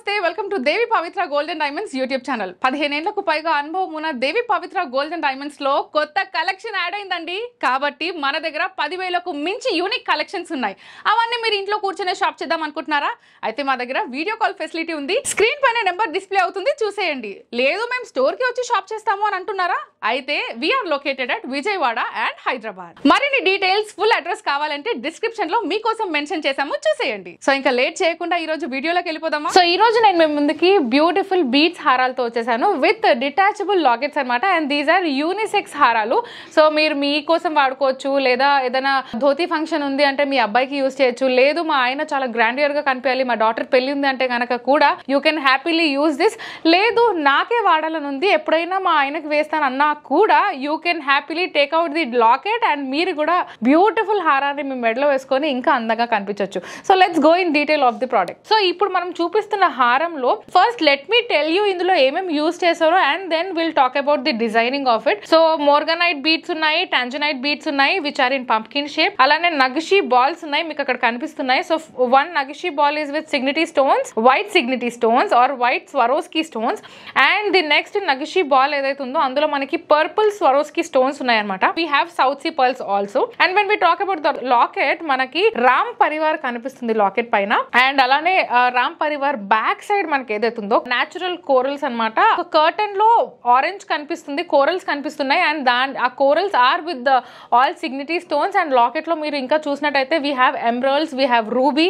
నమస్తే welcome to Devi Pavitra Gold and diamonds YouTube channel 15 ఏళ్లకు పైగా అనుభవం ఉన్న దేవి పవిత్ర గోల్డ్ అండ్ డైమండ్స్ లో కొత్త కలెక్షన్ యాడ్ అయిందండి. కాబట్టి మన దగ్గర 10,000కు మించి యూనిక్ కలెక్షన్స్ ఉన్నాయి. అవన్నీ మీరు ఇంట్లో కూర్చొని షాప్ చేద్దాం అనుకుంటున్నారా? అయితే మా దగ్గర వీడియో కాల్ ఫెసిలిటీ ఉంది. స్క్రీన్ పైన నెంబర్ డిస్ప్లే అవుతుంది, చూసేయండి. లేదు మేము స్టోర్ కి వచ్చి షాప్ చేస్తాము అని అంటున్నారా? అయితే we're located at Vijayawada and Hyderabad. మరిన్ని డీటెయిల్స్ ఫుల్ అడ్రస్ కావాలంటే డిస్క్రిప్షన్ లో మీకోసం మెన్షన్ చేసాము, చూసేయండి. సో ఇంకా లేట్ చేయకుండా ఈ రోజు వీడియోలోకి వెళ్ళిపోదామా? సో ఈ రోజు నేను మీ ముందుకి బ్యూటిఫుల్ బీడ్స్ హారాలతో వచ్చేసాను విత్ డిటాచబుల్ లాకెట్స్ అనమాట. అండ్ దీస్ ఆర్ యూనిసెక్స్ హారాలు. సో మీరు మీకోసం వాడుకోవచ్చు, లేదా ఏదైనా ధోతి ఫంక్షన్ ఉంది అంటే మీ అబ్బాయికి యూజ్ చేయొచ్చు. లేదు మా ఆయన చాలా గ్రాండియర్ గా కనిపించాలి, మా డాటర్ పెళ్లి ఉంది అంటే కనుక కూడా you can happily use this. లేదు నాకే వాడాలని ఉంది, ఎప్పుడైనా మా ఆయనకి వేస్తాను అన్నా కూడా you can happily take out the locket and మీరు కూడా బ్యూటిఫుల్ హారాన్ని మీ మెడలో వేసుకొని ఇంకా అందంగా కనిపించవచ్చు. So let's go in detail of the product. So ఇప్పుడు మనం చూపిస్తున్న హారంలో first let me tell you ఇందులో ఏమేమి యూజ్ చేశారో and then will talk about the designing of it. So morganite beads ఉన్నాయి, టాంజనైట్ బీడ్స్ ఉన్నాయి which are in pumpkin shape. అలానే నగిషి బాల్స్ ఉన్నాయి, మీకు అక్కడ కనిపిస్తున్నాయి. సో వన్ నగిషి ball is with Signity stones, white Signity stones or white Swarovski stones. And the next నగిషి బాల్ ఏదైతే ఉందో అందులో మనకి పర్పుల్ స్వరోస్కీ స్టోన్స్ ఉన్నాయి అనమాట. We have South sea pearls also. And when we talk about the locket, మనకి రామ్ పరివార్ కనిపిస్తుంది locket పైన. అండ్ అలానే రామ్ పరివార్ బ్యాక్ సైడ్ మనకి ఏదైతే ఉందో న్యాచురల్ కోరల్స్ అనమాట. కర్టన్ లో ఆరెంజ్ కనిపిస్తుంది, కోరల్స్ కనిపిస్తున్నాయి. అండ్ ఆ corals are with the all Signity stones. And locket లో మీరు ఇంకా చూసినట్టయితే we have emeralds, we have ruby,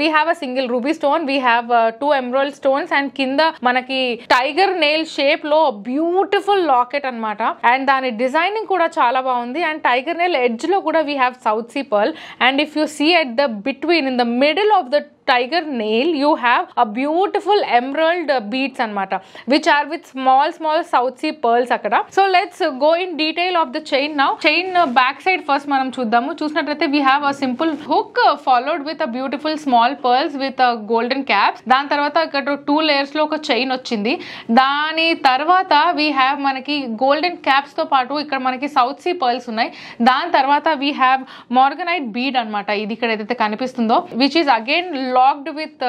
we have a single ruby stone, we have 2 emerald stones. And కింద మనకి టైగర్ నెయిల్ షేప్ లో beautiful locket అనమాట. And దాని designing కూడా చాలా బాగుంది. అండ్ టైగర్ నెయిల్ ఎడ్జ్ లో కూడా we have South sea pearl. And if you see at the between in the middle of the tiger nail you have a beautiful emerald beads anamata which are with small south sea pearls akada. So let's go in detail of the chain now. Chain back side first manam chudamu. Chusinattaithe we have a simple hook followed with a beautiful small pearls with a golden caps. Dan tarvata ikkada 2 layers lo oka chain ochindi. Dani tarvata we have manaki golden caps tho paatu ikkada manaki south sea pearls unnai. Dan tarvata we have morganite bead anamata. Idi ikkada edaithe kanipistundo which is again locked with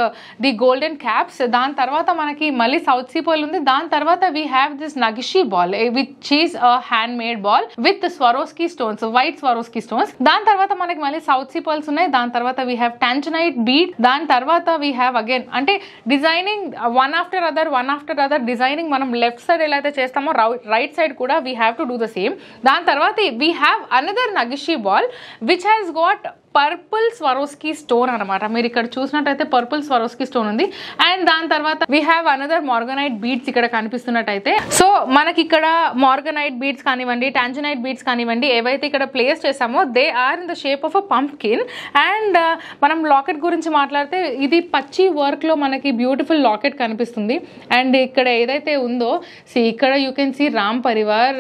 the golden caps. దాని తర్వాత మనకి మళ్ళీ south sea pearl ఉంది. దాని తర్వాత we have this nagishi ball which is a handmade ball with Swarovski stones, white Swarovski stones. దాని తర్వాత మనకి మళ్ళీ సౌత్ సీ పర్ల్స్ ఉన్నాయి. దాని తర్వాత we have tanzanite bead. దాని తర్వాత we have again అంటే designing one after other designing మనం లెఫ్ట్ సైడ్ ఎలా అయితే చేస్తామో రైట్ సైడ్ కూడా we have to do the same. దాని తర్వాత we have another nagishi ball which has got purple Swarovski stone అనమాట. మీరు ఇక్కడ చూసినట్టయితే పర్పుల్ స్వరోస్కీ స్టోన్ ఉంది. అండ్ దాని తర్వాత we have another morganite beads ఇక్కడ కనిపిస్తున్నట్టయితే. సో మనకి ఇక్కడ మార్గనైట్ బీడ్స్ కానివ్వండి, టాంజనైట్ బీడ్స్ కానివ్వండి, ఏవైతే ఇక్కడ ప్లేస్ చేసామో they are in the shape of a pumpkin. And మనం లాకెట్ గురించి మాట్లాడితే ఇది పచ్చి వర్క్ లో మనకి బ్యూటిఫుల్ లాకెట్ కనిపిస్తుంది. అండ్ ఇక్కడ ఏదైతే ఉందో ఇక్కడ you can see Ram Parivar,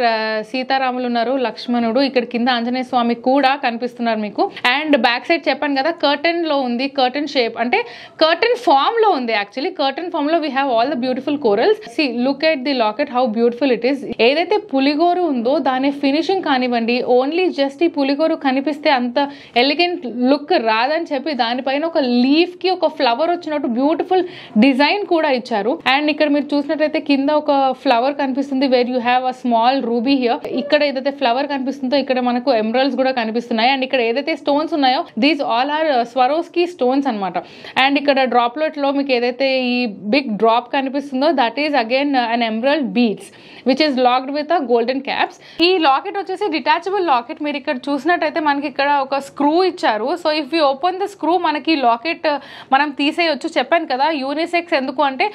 సీతారాములు ఉన్నారు, లక్ష్మణుడు, ఇక్కడ కింద ఆంజనేయ స్వామి కూడా కనిపిస్తున్నారు మీకు. అండ్ బ్యాక్ సైడ్ చెప్పాను కదా కర్టన్ లో ఉంది, కర్టన్ షేప్ అంటే కర్టన్ ఫామ్ లో ఉంది. యాక్చువల్లీ కర్టన్ ఫామ్ లో we have all the beautiful corals. See look at the locket how beautiful it is. ఏదైతే పులిగోరు ఉందో దాని ఫినిషింగ్ కానివ్వండి, ఓన్లీ జస్ట్ ఈ పులిగోరు కనిపిస్తే అంత ఎలిగెంట్ లుక్ రాదని చెప్పి దానిపైన ఒక లీఫ్ కి ఒక ఫ్లవర్ వచ్చినట్టు బ్యూటిఫుల్ డిజైన్ కూడా ఇచ్చారు. అండ్ ఇక్కడ మీరు చూసినట్లయితే కింద ఒక ఫ్లవర్ కనిపిస్తుంది where you have a small ruby here. ఇక్కడ ఏదైతే ఫ్లవర్ కనిపిస్తుందో ఇక్కడ మనకు ఎమరాల్డ్స్ కూడా కనిపిస్తున్నాయి. అండ్ ఇక్కడ ఏదైతే స్టోన్స్ ఉన్నాయో these all are Swarovski stones అనమాట. అండ్ ఇక్కడ డ్రాప్లెట్ లో మీకు ఏదైతే ఈ బిగ్ డ్రాప్ కనిపిస్తుందో that is again an emerald beads which is locked with a golden caps. ఈ లాకెట్ వచ్చేసి డిటాచబుల్ లాకెట్. మీరు ఇక్కడ చూసినట్టయితే మనకి ఇక్కడ ఒక స్క్రూ ఇచ్చారు. So if you open the screw మనకి లాకెట్ మనం తీసేయొచ్చు. చెప్పాను కదా యూనిసెక్స్ ఎందుకు అంటే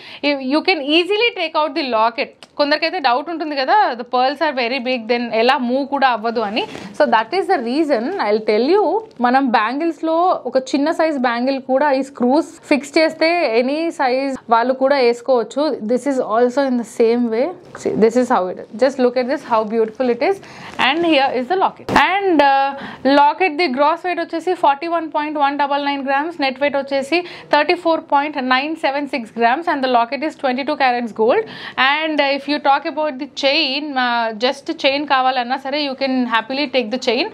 you can easily take out the locket. కొందరికైతే డౌట్ ఉంటుంది కదా the pearls are very big then ఎలా మూవ్ కూడా అవ్వదు అని. So that is the reason I will tell you. మనం బ్యాంగిల్స్ లో ఒక చిన్న సైజ్ బ్యాంగిల్ కూడా ఈ స్క్రూస్ ఫిక్స్ చేస్తే ఎనీ సైజ్ వాళ్ళు కూడా వేసుకోవచ్చు. This is also in the same way. This is how it is. Just look at this how beautiful it is. And here is the locket. And locket the gross weight వచ్చేసి 41.199 grams, net weight వచ్చేసి 34.976 grams. And the locket is 22 carats gold. And if you talk about the chain, just chain కావాలన్నా సరే you can happily take the chain.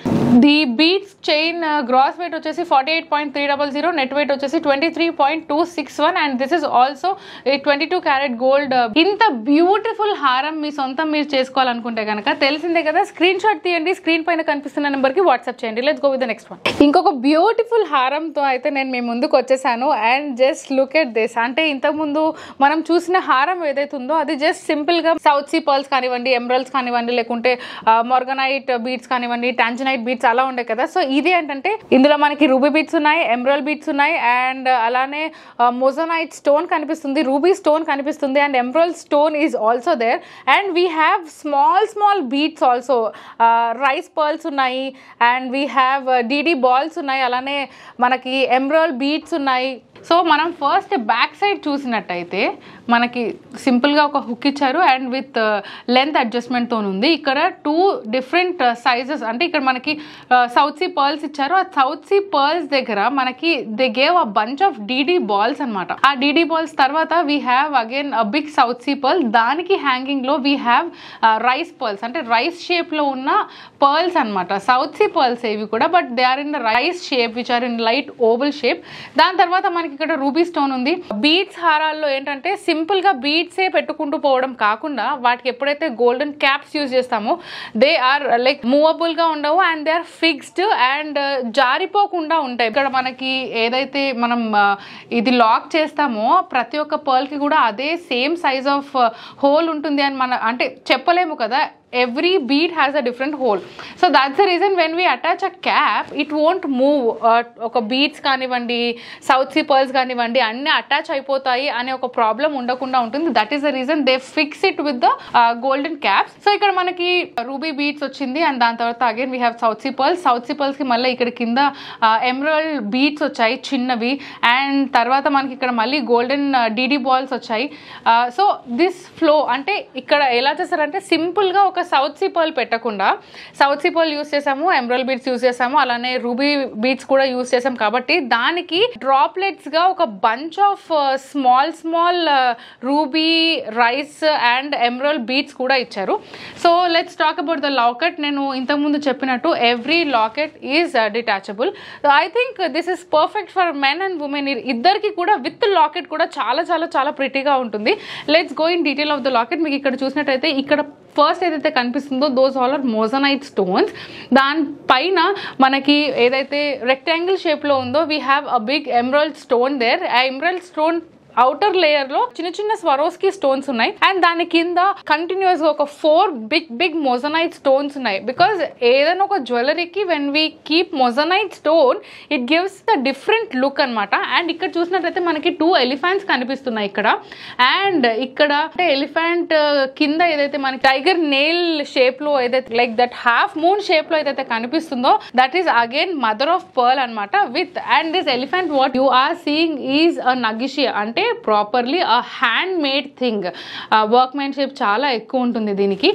The beads chain gross gross weight వచ్చేసి 48.300, net weight వచ్చేసి 23.261 and this is also 22 carat gold. ఇంత beautiful హారం మీ సొంతం మీరు చేసుకోవాలనుకుంటే కనుక తెలిసిందే కదా, స్క్రీన్ షాట్ తీయండి, స్క్రీన్ పైన కనిపిస్తున్న నెంబర్ కి వాట్సాప్ చేయండి. Let's go with the next one. ఇంకొక బ్యూటిఫుల్ హారంతో అయితే నేను మీ ముందుకు వచ్చేసాను and just look at this. అంటే ఇంతకుముందు మనం చూసిన హారం ఏదైతే ఉందో అది జస్ట్ సింపుల్ గా సౌత్ సీ పర్ల్స్ కానివ్వండి, ఎమరల్డ్స్ కానివ్వండి, లేకుంటే మార్గనైట్ బీట్స్ కానివ్వండి, టాంజనైట్ బీట్స్ అలా ఉండే కదా. సో ఇది ఏంటంటే ఇందులో మనకి రూబీ బీట్స్ ఉన్నాయి, ఎమరల్డ్ బీట్స్ ఉన్నాయి అండ్ అలానే మొజనైట్ స్టోన్ కనిపిస్తుంది, రూబీ స్టోన్ కనిపిస్తుంది and emerald stone is also there and we have small beads also, rice pearls ఉన్నాయి అండ్ వీ హ్యావ్ డీడీ బాల్స్ ఉన్నాయి, అలానే మనకి ఎమరల్డ్ బీట్స్ ఉన్నాయి. సో మనం ఫస్ట్ బ్యాక్ సైడ్ చూసినట్టయితే మనకి సింపుల్గా ఒక హుక్ ఇచ్చారు అండ్ విత్ లెంత్ అడ్జస్ట్మెంట్తో ఉంది. ఇక్కడ 2 డిఫరెంట్ సైజెస్, అంటే ఇక్కడ మనకి సౌత్ సీ పర్ల్స్ ఇచ్చారు. ఆ సౌత్ సీ పర్ల్స్ దగ్గర మనకి they gave a bunch of DD balls అనమాట. ఆ డీడీ బాల్స్ తర్వాత we have again a big South sea pearl, దానికి హ్యాంగింగ్లో వీ హ్యావ్ రైస్ పర్ల్స్, అంటే రైస్ షేప్లో ఉన్న పర్ల్స్ అనమాట. సౌత్ సీ పర్ల్స్ ఏవి కూడా, but they are in the rice shape which are in light oval shape. దాని తర్వాత మనకి ఇక్కడ రూబీ స్టోన్ ఉంది. బీడ్స్ హారాల్లో ఏంటంటే సింపుల్ గా బీడ్సే పెట్టుకుంటూ పోవడం కాకుండా వాటికి ఎప్పుడైతే గోల్డెన్ క్యాప్స్ యూజ్ చేస్తామో దే ఆర్ లైక్ మూవబుల్ గా ఉండవు and they are fixed and జారిపోకుండా ఉంటాయి. ఇక్కడ మనకి ఏదైతే మనం ఇది లాక్ చేస్తామో ప్రతి ఒక్క పర్ల్ కి కూడా అదే సేమ్ సైజ్ ఆఫ్ హోల్ ఉంటుంది అని మన అంటే చెప్పలేము కదా. every bead has a different hole, so that's the reason when we attach a cap it won't move. oka beads kanivandi, south sea pearls kanivandi anni attach అయిపోతాయి అనే ఒక problem ఉండకుండా ఉంటుంది. that is the reason they fix it with the golden caps. so ఇక్కడ మనకి ruby beads వచ్చింది and దాని తర్వాత again we have south sea pearls. south sea pearls కి మళ్ళీ ఇక్కడ కింద emerald beads వచ్చాయి చిన్నవి అండ్ తర్వాత మనకి ఇక్కడ మళ్ళీ golden DD balls వచ్చాయి. so this flow అంటే ఇక్కడ ఎలా చేస్తారంటే సింపుల్ గా ఒక సౌత్ సీ పర్ల్ పెట్టకుండా సౌత్ సీ పర్ల్ యూస్ చేసాము, ఎమరల్డ్ బీడ్స్ యూస్ చేసాము, అలానే రూబీ బీడ్స్ కూడా యూస్ చేసాం కాబట్టి దానికి డ్రాప్లెట్స్ గా ఒక bunch of small ruby, rice and emerald beads కూడా ఇచ్చారు. So let's talk about the locket. నేను ఇంతకుముందు చెప్పినట్టు every locket is detachable. I think this is perfect for men and women. ఇద్దరికి కూడా విత్ లాకెట్ కూడా చాలా చాలా చాలా ప్రిటీగా ఉంటుంది. Let's go in detail of the locket. మీకు ఇక్కడ చూసినట్టయితే ఇక్కడ ఫస్ట్ ఏదైతే కనిపిస్తుందో those all are moissanite stones. దానిపైన మనకి ఏదైతే రెక్టాంగిల్ షేప్లో ఉందో we have a big emerald stone there. ఆ ఎమరల్డ్ స్టోన్ అవుటర్ లేయర్ లో చిన్న చిన్న స్వరోస్కి స్టోన్స్ ఉన్నాయి అండ్ దాని కింద కంటిన్యూస్ గా ఒక 4 బిగ్ మోజనైట్ స్టోన్స్ ఉన్నాయి. బికాస్ ఏదైనా ఒక జ్యువెలరీకి when we keep moissanite stone it gives the different look అనమాట. అండ్ ఇక్కడ చూసినట్లయితే మనకి 2 ఎలిఫెంట్స్ కనిపిస్తున్నాయి ఇక్కడ. అండ్ ఇక్కడ అంటే ఎలిఫెంట్ కింద ఏదైతే మనకి టైగర్ నెయిల్ షేప్ లో ఏదైతే like that half moon shape లో ఏదైతే కనిపిస్తుందో that is again mother of pearl అనమాట. With and this elephant what you are seeing is a నగిషియా, అంటే properly a hand made thing. Workmanship చాలా ఎక్కువ ఉంటుంది దీనికి.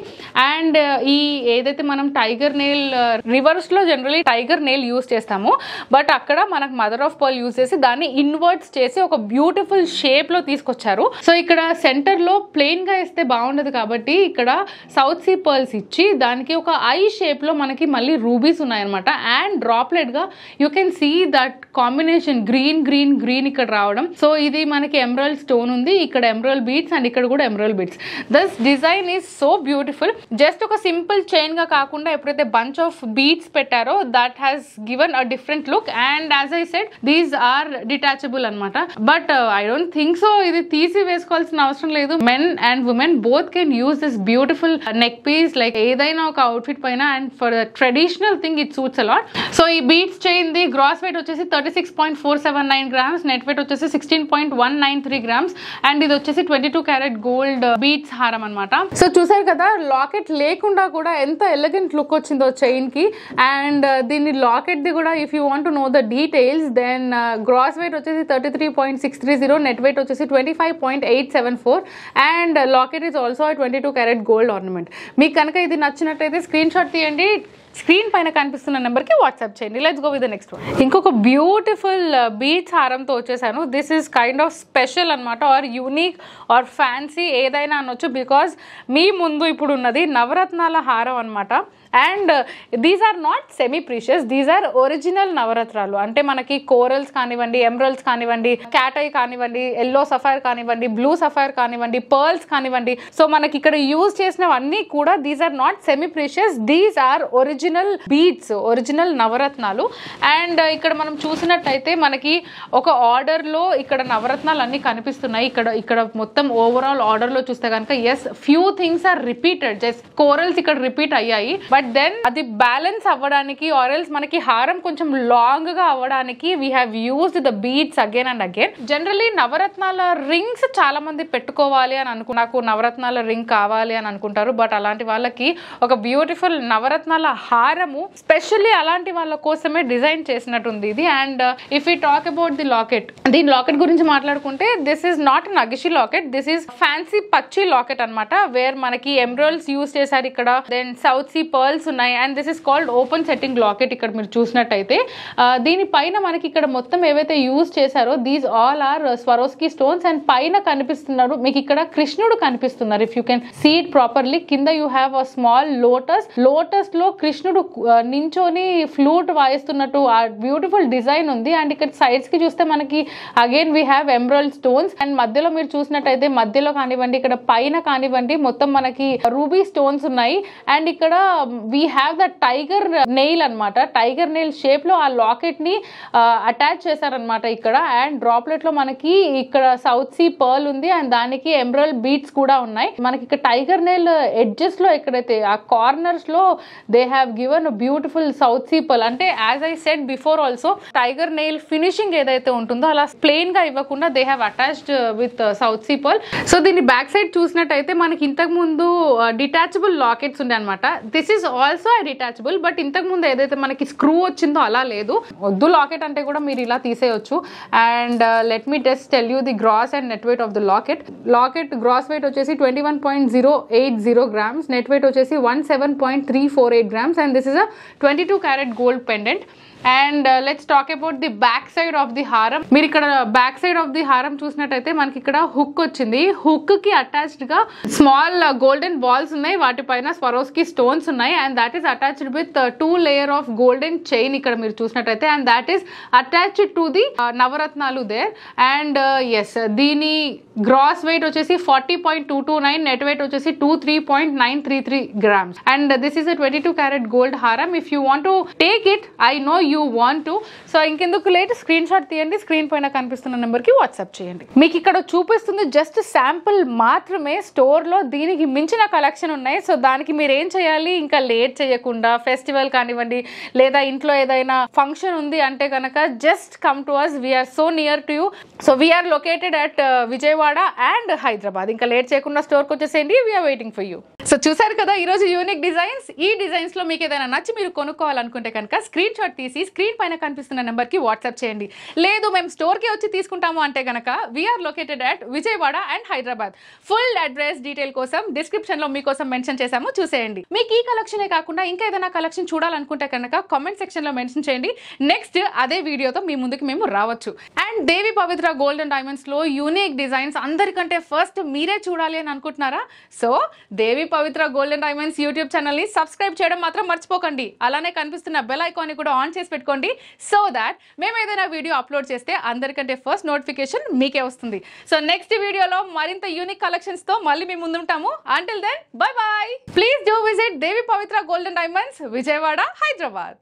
అండ్ ఈ ఏదైతే మనం టైగర్ నెయిల్ రివర్స్ లో జనరలీ టైగర్ నెయిల్ యూస్ చేస్తాము, బట్ అక్కడ మనకు మదర్ ఆఫ్ పర్ల్ యూస్ చేసి దాన్ని ఇన్వర్ట్స్ చేసి ఒక బ్యూటిఫుల్ షేప్ లో తీసుకొచ్చారు. సో ఇక్కడ సెంటర్ లో ప్లెయిన్ గా ఇస్తే బాగుండదు కాబట్టి ఇక్కడ సౌత్ సీ పర్ల్స్ ఇచ్చి దానికి ఒక ఐ షేప్ లో మనకి మళ్ళీ రూబీస్ ఉన్నాయన్నమాట. అండ్ డ్రాప్లెట్ గా you can see that combination green ఇక్కడ రావడం. సో ఇది మనకి ఎమరల్డ్ స్టోన్ ఉంది, ఇక్కడ ఎమరల్డ్ బీడ్స్ అండ్ ఇక్కడ కూడా emerald beads. This design is so beautiful. Just ఒక సింపుల్ చైన్ గా కాకుండా ఎప్పుడైతే బంచ్ ఆఫ్ బీడ్స్ పెట్టారో that has given a different look. And as I said these are detachable అనమాట. But I don't think so ఇది తీసి వేసుకోవాల్సిన అవసరం లేదు. Men and women both can use this beautiful neck piece like ఏదైనా ఒక outfit పైన and for traditional thing it suits a lot. So ఈ beads chain the gross weight వచ్చేసి 36.479 grams, నెట్ వెయిట్ వచ్చేసి 16.193 grams అండ్ ఇది వచ్చేసి 22 క్యారెట్ గోల్డ్ బీడ్స్ హారం అనమాట. సో చూసారు కదా లాకెట్ లేకుండా కూడా ఎంత ఎలిగెంట్ లుక్ వచ్చిందో చైన్ కి. అండ్ దీన్ని లాకెట్ ది కూడా if you want to know the details then gross weight వచ్చేసి 33.630, నెట్ వెయిట్ వచ్చేసి 25.874 and locket is also 22 carat gold ornament. మీకు కనుక ఇది నచ్చినట్టయితే స్క్రీన్ షాట్ తీయండి, స్క్రీన్ పైన కనిపిస్తున్న నెంబర్కి వాట్సాప్ చేయండి. Let's go with the next one. ఇంకొక బ్యూటిఫుల్ బీడ్స్ హారంతో వచ్చేసాను. This is kind of special అనమాట, ఆర్ యూనిక్ ఆర్ ఫ్యాన్సీ ఏదైనా అనొచ్చు. బికాజ్ మీ ముందు ఇప్పుడు ఉన్నది నవరత్నాల హారం అనమాట. And these are not semi precious, these are original నవరత్నాలు. అంటే మనకి కోరల్స్ కానివ్వండి, ఎమరల్డ్స్ కానివ్వండి, క్యాట్ ఐ కానివ్వండి, ఎల్లో సఫైర్ కానివ్వండి, బ్లూ సఫైర్ కానివ్వండి, పర్ల్స్ కానివ్వండి, సో మనకి ఇక్కడ యూజ్ చేసినవన్నీ కూడా these are not semi precious, these are original beads, original నవరత్నాలు. అండ్ ఇక్కడ మనం చూసినట్టయితే మనకి ఒక ఆర్డర్లో ఇక్కడ నవరత్నాలు అన్ని కనిపిస్తున్నాయి. ఇక్కడ మొత్తం ఓవరాల్ ఆర్డర్లో చూస్తే కనుక as few things are repeated, just corals ఇక్కడ రిపీట్ అయ్యాయి, బట్ దెన్ అది బ్యాలెన్స్ అవ్వడానికి ఆర్ఎల్స్ మనకి హారం కొంచెం లాంగ్ గా అవ్వడానికి we have used the beads again and again. Generally నవరత్నాల రింగ్స్ చాలా మంది పెట్టుకోవాలి అని నాకు నవరత్నాల రింగ్ కావాలి అని అనుకుంటారు, బట్ అలాంటి వాళ్ళకి ఒక బ్యూటిఫుల్ నవరత్నాల హారము స్పెషల్లీ అలాంటి వాళ్ళ కోసమే డిజైన్ చేసినట్టుంది ఇది. And if you talk about the locket, దీని లాకెట్ గురించి మాట్లాడుకుంటే దిస్ ఈస్ నాట్ నగిషి లాకెట్, దిస్ ఈస్ ఫ్యాన్సీ పచ్చి లాకెట్ అనమాట, వేర్ మనకి ఎమరల్డ్స్ యూజ్ చేశారు ఇక్కడ, దెన్ సౌత్ సీ పర్ల్స్ ఉన్నాయి, and this is called open setting locket. ఇక్కడ మీరు చూసినట్టయితే దీనిపైన మనకి ఇక్కడ మొత్తం ఏవైతే యూజ్ చేశారో these all are Swarovski stones. And పైన కనిపిస్తున్నారు మీకు ఇక్కడ కృష్ణుడు కనిపిస్తున్నారు, if you can see it properly. కింద you have a small lotus, lotus లో కృష్ణుడు నించోని ఫ్లూట్ వాయిస్తున్నట్టు ఆ బ్యూటిఫుల్ డిజైన్ ఉంది. అండ్ ఇక్కడ సైడ్స్ కి చూస్తే మనకి again we have emerald stones, and మధ్యలో మీరు చూసినట్టయితే మధ్యలో కానివ్వండి, ఇక్కడ పైన కానివ్వండి, మొత్తం మనకి రూబీ స్టోన్స్ ఉన్నాయి. అండ్ ఇక్కడ we have the tiger nail అనమాట, టైగర్ నెయిల్ షేప్ లో ఆ లాకెట్ ని అటాచ్ చేశారనమాట ఇక్కడ. అండ్ డ్రాప్లెట్ లో మనకి ఇక్కడ సౌత్ సీ పర్ల్ ఉంది, అండ్ దానికి ఎమరల్డ్ బీట్స్ కూడా ఉన్నాయి. మనకి ఇక్కడ టైగర్ నెయిల్ ఎడ్జెస్ లో ఎక్కడైతే ఆ కార్నర్స్ లో they have given beautiful south sea pearl. అంటే as I said before also, tiger nail finishing ఏదైతే ఉంటుందో అలా ప్లెయిన్ గా ఇవ్వకుండా they have attached with south sea pearl. So దీని బ్యాక్ సైడ్ చూసినట్టయితే మనకి ఇంతకు ముందు డిటాచబుల్ లాకెట్స్ ఉండే అనమాట, this is also detachable, but ఇంతకు ముందు ఏదైతే మనకి స్క్రూ వచ్చిందో అలా లేదు. వద్దు లాకెట్ అంటే కూడా మీరు ఇలా తీసేయొచ్చు. And let me just tell you the gross and net weight of the locket. Locket gross weight వచ్చేసి 21.080 grams, నెట్ వెయిట్ వచ్చేసి 17.348 grams, and this is a 22 carat gold pendant. And let's talk about the back side of the హారం. మీరు ఇక్కడ back side of the హారం చూసినట్టయితే మనకి ఇక్కడ hook వచ్చింది, హుక్ కి అటాచ్డ్ గా స్మాల్ గోల్డెన్ బాల్స్ ఉన్నాయి, వాటిపైన స్వరోస్కీ స్టోన్స్ ఉన్నాయి, and that is attached with 2 layer of golden chain ఇక్కడ మీరు చూసినట్టయితే, and that is attached to the నవరత్నాలు దేర్. అండ్ ఎస్ దీని గ్రాస్ వెయిట్ వచ్చేసి 40.229, నెట్ వెయిట్ వచ్చేసి 23.933 grams, and this is a 22 carat gold హారం. If you want to take it, I know you want to, so ఇంకెందుకు late screen shot తీయండి, screen పైన కనిపిస్తున్న number కి WhatsApp చేయండి. మీకు ఇక్కడ చూపిస్తుంది జస్ట్ శాంపుల్ మాత్రమే, స్టోర్ లో దీనికి మించిన కలెక్షన్ ఉన్నాయి. సో దానికి మీరు ఏం చేయాలి, ఇంకా లేట్ చేయకుండా ఫెస్టివల్ కానివ్వండి లేదా ఇంట్లో ఏదైనా ఫంక్షన్ ఉంది అంటే కనుక just come to us, we're so near to you. So we're located at Vijayawada and Hyderabad. ఇంకా లేట్ చేయకుండా స్టోర్కి వచ్చేసేయండి, we're waiting for you. So చూసారు కదా ఈరోజు యూనిక్ డిజైన్స్. ఈ డిజైన్స్ లో మీకు ఏదైనా నచ్చి మీరు కొనుక్కోవాలనుకుంటే కనుక స్క్రీన్ షాట్ తీసి స్క్రీన్ పైన కనిపిస్తున్న నెంబర్ కి వాట్సాప్ చేయండి. లేదు మేము స్టోర్ కి వచ్చి తీసుకుంటాము అంటే కనుక we're located at Vijayawada and Hyderabad. Full address detail కోసం డిస్క్రిప్షన్ లో మీకోసం మెన్షన్ చేసాము, చూసేయండి. మీకు ఈ కలెక్షనే కాకుండా ఇంకా ఏదైనా కలెక్షన్ చూడాలనుకుంటే కనుక కామెంట్ సెక్షన్ లో మెన్షన్ చేయండి, నెక్స్ట్ అదే వీడియోతో మీ ముందుకు మేము రావచ్చు. And Devi Pavitra Gold and diamonds లో యూనిక్ డిజైన్స్ అందరికంటే ఫస్ట్ మీరే చూడాలి అని అనుకుంటున్నారా? So Devi Pavitra Gold and diamonds YouTube channel ని సబ్స్క్రైబ్ చేయడం మాత్రం మర్చిపోకండి. అలానే కనిపిస్తున్న బెల్ ఐకాన్ ని కూడా ఆన్ చేసి పెట్టుకోండి, సో దాట్ మేము ఏదైనా వీడియో అప్లోడ్ చేస్తే అందరికంటే ఫస్ట్ నోటిఫికేషన్ మీకే వస్తుంది. సో నెక్స్ట్ వీడియోలో మరింత యూనిక్ కలెక్షన్స్ తో మళ్ళీ మేము ముందుంటాము. Until then bye bye. Please do visit Devi Pavitra Gold and Diamonds, Vijayawada, Hyderabad.